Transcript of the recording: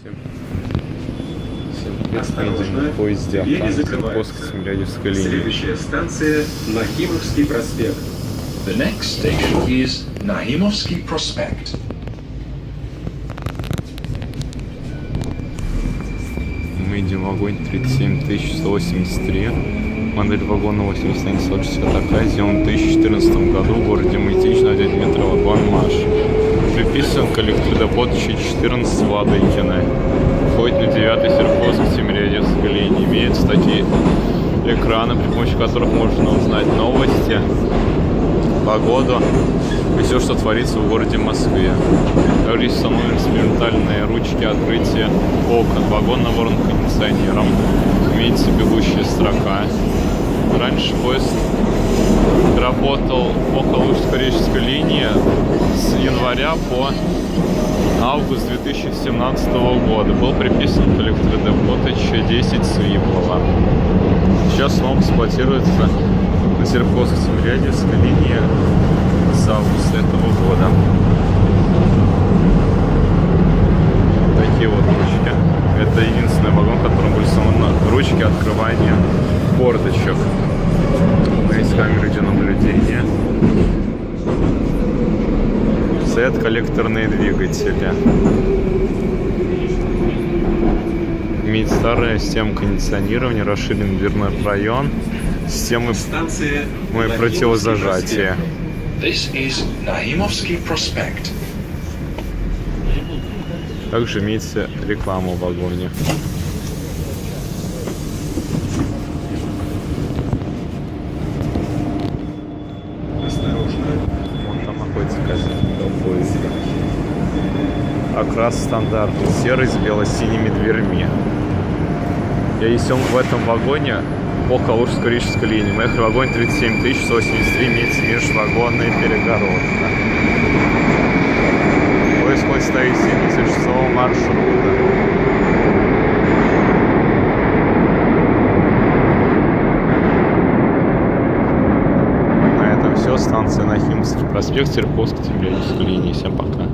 Всем привет, мы едем в поезде Симбирско-Тимирязевской линии. Следующая станция Нахимовский проспект. The next station is Nahimovsky Prospect. Мы идем в вагоне 37183. Модель вагона 81160 такая, сделан в 2014 году в городе Мытищ на дядь метро вагон МАШ. Приписан к электродепот 14 Ладыкина. Входит на 9-й Симбирско-Тимирязевской линии. Имеются такие экраны, при помощи которых можно узнать новости, погоду и все, что творится в городе Москве. Также есть установлены экспериментальные ручки открытия окон. Вагон наборан кондиционером. Имеется бегущая строка. Раньше поезд работал по Калужско-Рижской линии с января по август 2017 года. Был приписан к электродепо 1010 Свиблова. Сейчас снова эксплуатируется на Симбирско-Тимирязевской линии с августа этого года. Такие вот ручки. Это единственный вагон, в котором были установлены ручки открывания форточек. Есть камеры видеонаблюдения. Стоят коллекторные двигатели. Имеет старая система кондиционирования, расширенный дверной проем, системы противозажатия. This is Nahimovsky Prospect. Также имеется реклама в вагоне. Осторожно. Вон там находится кабина поезда. Окрас стандартный, серый с бело-синими дверьми. Я ездил в этом вагоне по Калужско-Рижской линии. Мы ехали в вагоне 37183, имеется межвагонная перегородка. Поезд ходит 176-го маршрута. На этом все. Станция Нахимовский проспект, Симбирско-Тимирязевской линии. Всем пока.